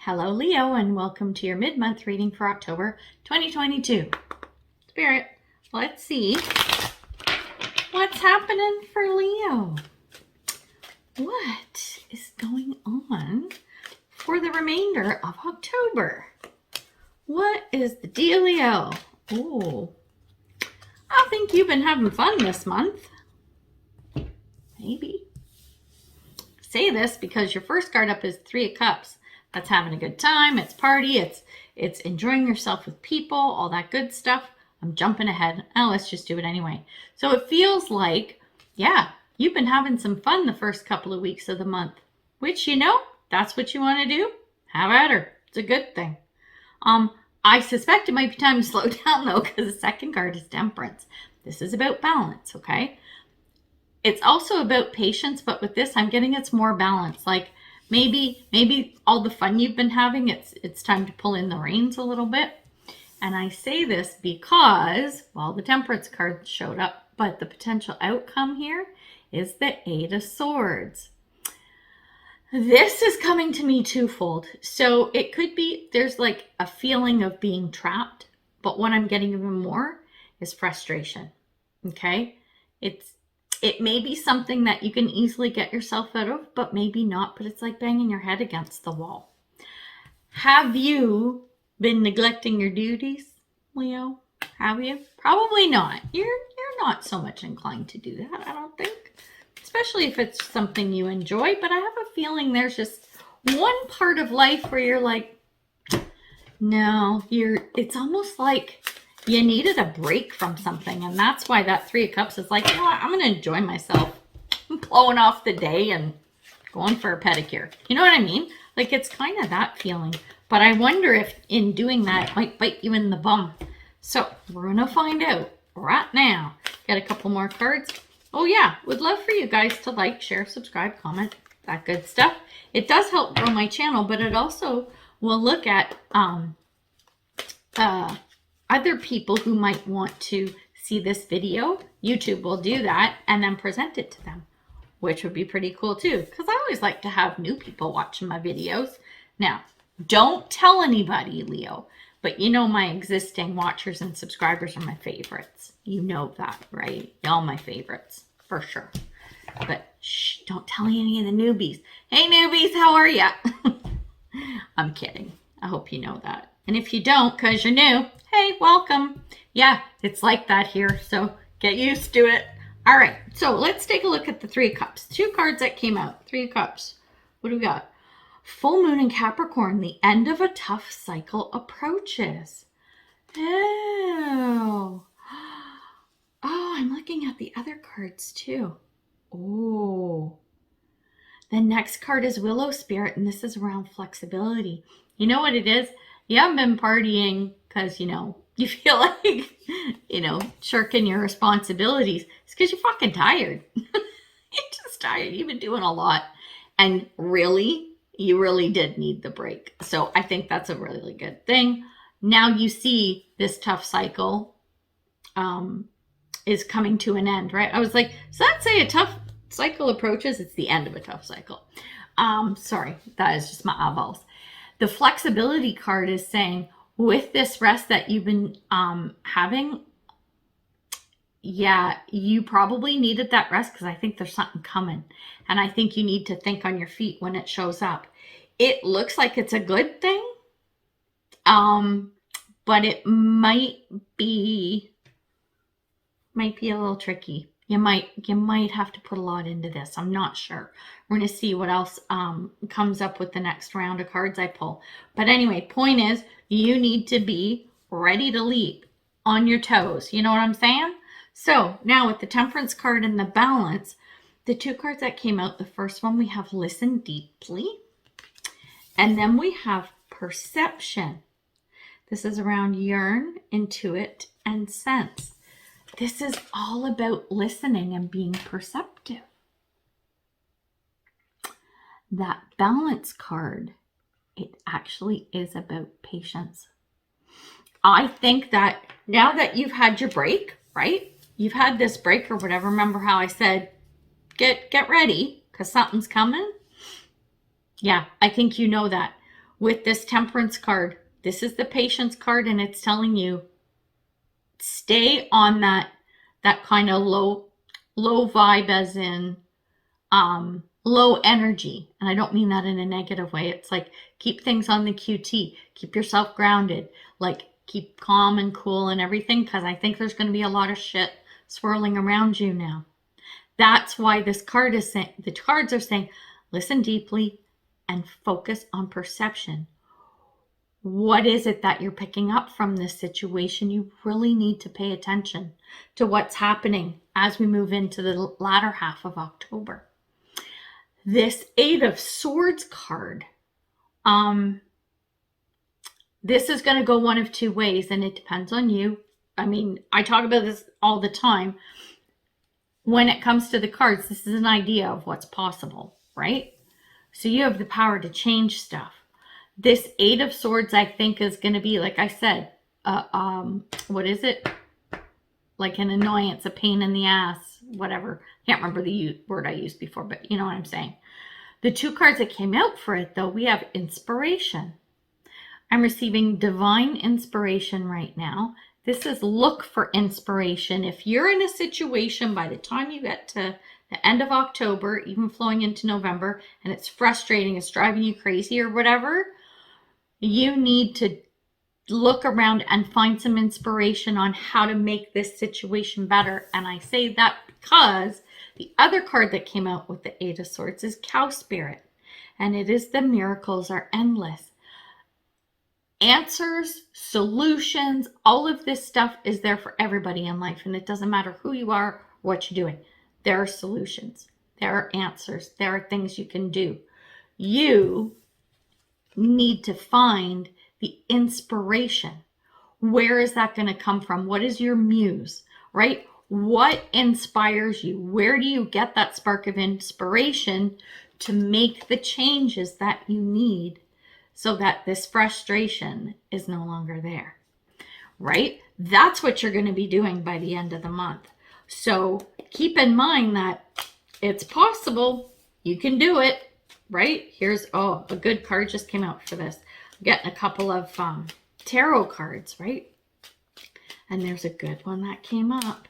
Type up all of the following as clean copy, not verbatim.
Hello, Leo, and welcome to your mid-month reading for October 2022. Spirit, let's see what's happening for Leo. What is going on for the remainder of October? What is the dealio? Oh, I think you've been having fun this month. Maybe. Say this because your first card up is Three of Cups. That's having a good time. It's party. It's enjoying yourself with people, all that good stuff. I'm jumping ahead. Oh, let's just do it anyway. So it feels like, yeah, you've been having some fun the first couple of weeks of the month, which, that's what you want to do. Have at her. It's a good thing. I suspect it might be time to slow down though, because the second card is Temperance. This is about balance, okay? It's also about patience, but with this, I'm getting it's more balance. Like, Maybe all the fun you've been having, it's time to pull in the reins a little bit. And I say this because, well, the Temperance card showed up, but the potential outcome here is the Eight of Swords. This is coming to me twofold. So it could be there's like a feeling of being trapped, but what I'm getting even more is frustration. Okay? It may be something that you can easily get yourself out of, but maybe not. But it's like banging your head against the wall. Have you been neglecting your duties, Leo? Have you? Probably not. You're not so much inclined to do that, I don't think. Especially if it's something you enjoy. But I have a feeling there's just one part of life where you're like, no, it's almost like you needed a break from something, and that's why that Three of Cups is like, you know what, I'm going to enjoy myself. I'm blowing off the day and going for a pedicure. You know what I mean? Like, it's kind of that feeling. But I wonder if in doing that, it might bite you in the bum. So we're going to find out right now. Get a couple more cards. Oh, yeah. Would love for you guys to like, share, subscribe, comment, that good stuff. It does help grow my channel, but it also will look at other people who might want to see this video. YouTube will do that and then present it to them, which would be pretty cool too, because I always like to have new people watching my videos. Now, don't tell anybody, Leo, but my existing watchers and subscribers are my favorites. You know that, right? Y'all my favorites, for sure. But shh, don't tell any of the newbies. Hey newbies, how are ya? I'm kidding. I hope you know that. And if you don't, because you're new, hey, welcome. Yeah, it's like that here, so get used to it. All right, so let's take a look at the Three of Cups. Two cards that came out. Three of Cups. What do we got? Full Moon in Capricorn. The end of a tough cycle approaches. Oh, I'm looking at the other cards too. Oh, the next card is Willow Spirit, and this is around flexibility. You know what it is? You haven't been partying because, you feel like, shirking your responsibilities. It's because you're fucking tired. You're just tired. You've been doing a lot. And you really did need the break. So I think that's a really good thing. Now you see this tough cycle is coming to an end, right? I was like, does that say a tough cycle approaches? It's the end of a tough cycle. Sorry, that is just my eyeballs. The flexibility card is saying, with this rest that you've been having, yeah, you probably needed that rest because I think there's something coming. And I think you need to think on your feet when it shows up. It looks like it's a good thing, but it might be a little tricky. You might have to put a lot into this. I'm not sure. We're going to see what else comes up with the next round of cards I pull. But anyway, point is, you need to be ready to leap on your toes. You know what I'm saying? So now with the Temperance card and the Balance, the two cards that came out, the first one we have Listen Deeply. And then we have Perception. This is around Yearn, Intuit, and Sense. This is all about listening and being perceptive. That Balance card, it actually is about patience. I think that now that you've had your break, right? You've had this break or whatever. Remember how I said, get ready because something's coming? Yeah, I think you know that. with this Temperance card. This is the Patience card, and it's telling you stay on that kind of low vibe, as in low energy. And I don't mean that in a negative way. It's like keep things on the QT, keep yourself grounded, like keep calm and cool and everything, because I think there's going to be a lot of shit swirling around you now. That's why this card is saying, the cards are saying, listen deeply and focus on perception. What is it that you're picking up from this situation? You really need to pay attention to what's happening as we move into the latter half of October. This 8 of Swords card, this is going to go one of two ways, and it depends on you. I mean, I talk about this all the time. When it comes to the cards, this is an idea of what's possible, right? So you have the power to change stuff. This 8 of Swords, I think, is going to be, like I said, what is it? Like an annoyance, a pain in the ass, whatever. Can't remember the word I used before, but you know what I'm saying. The 2 cards that came out for it, though, we have inspiration. I'm receiving divine inspiration right now. This is look for inspiration. If you're in a situation by the time you get to the end of October, even flowing into November, and it's frustrating, it's driving you crazy or whatever, you need to look around and find some inspiration on how to make this situation better. And I say that because the other card that came out with the 8 of Swords is Cow Spirit. And it is the miracles are endless. Answers, solutions, all of this stuff is there for everybody in life. And it doesn't matter who you are, what you're doing. There are solutions. There are answers. There are things you can do. You need to find the inspiration. Where is that going to come from? What is your muse, right? What inspires you? Where do you get that spark of inspiration to make the changes that you need so that this frustration is no longer there, right? That's what you're going to be doing by the end of the month. So keep in mind that it's possible. You can do it, right? Here's, a good card just came out for this. I'm getting a couple of tarot cards, right? And there's a good one that came up.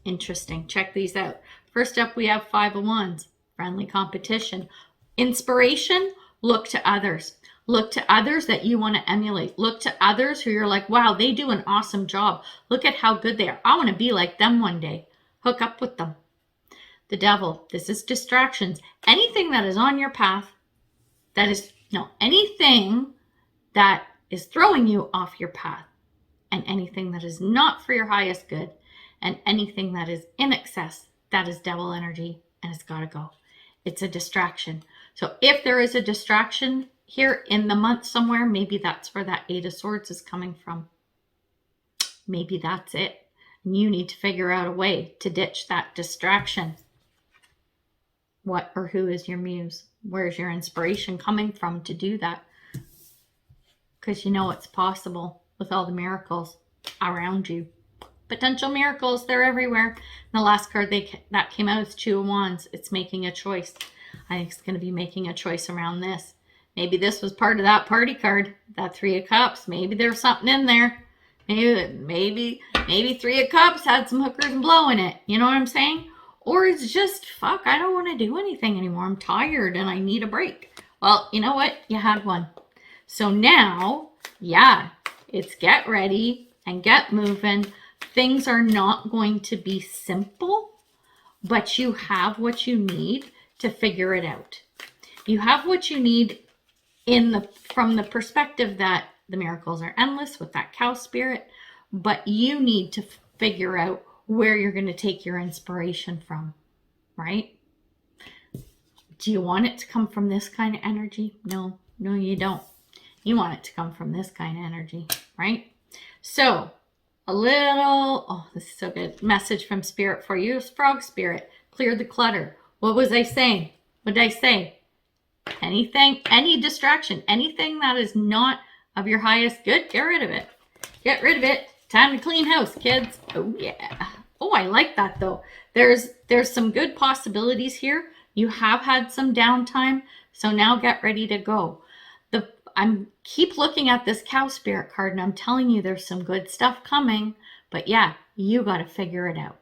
Interesting. Check these out. First up, we have 5 of Wands, friendly competition. Inspiration, look to others. Look to others that you want to emulate. Look to others who you're like, wow, they do an awesome job. Look at how good they are. I want to be like them one day. Hook up with them. The Devil, this is distractions. Anything that is on your path, anything that is throwing you off your path, and anything that is not for your highest good, and anything that is in excess, that is devil energy, and it's got to go. It's a distraction. So if there is a distraction here in the month somewhere, maybe that's where that 8 of Swords is coming from. Maybe that's it. And you need to figure out a way to ditch that distraction. What or who is your muse? Where's your inspiration coming from to do that? Because you know it's possible with all the miracles around you. Potential miracles, they're everywhere. And the last card that came out is 2 of Wands. It's making a choice. I think it's going to be making a choice around this. Maybe this was part of that party card, that 3 of Cups. Maybe there's something in there. Maybe 3 of Cups had some hookers and blow in it. You know what I'm saying? Or it's just, fuck, I don't want to do anything anymore. I'm tired and I need a break. Well, you know what? You had one. So now, it's get ready and get moving. Things are not going to be simple, but you have what you need to figure it out. You have what you need from the perspective that the miracles are endless with that cow spirit, but you need to figure out where you're going to take your inspiration from, right? Do you want it to come from this kind of energy? No, you don't. You want it to come from this kind of energy, right? So this is so good. Message from Spirit for you is Frog Spirit. Clear the clutter. What was I saying? What did I say? Anything, any distraction, anything that is not of your highest good, get rid of it. Get rid of it. Time to clean house, kids. Oh, yeah. Oh, I like that, though. There's some good possibilities here. You have had some downtime, So now get ready to go. I'm keep looking at this cow spirit card, and I'm telling you there's some good stuff coming. But yeah, you got to figure it out.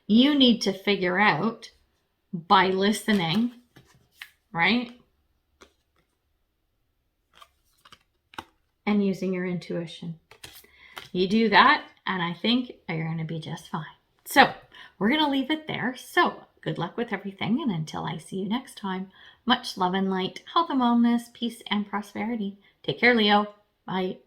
You need to figure out by listening, right? And using your intuition. You do that, and I think you're going to be just fine. So we're going to leave it there. So good luck with everything. And until I see you next time, much love and light, health and wellness, peace and prosperity. Take care, Leo. Bye.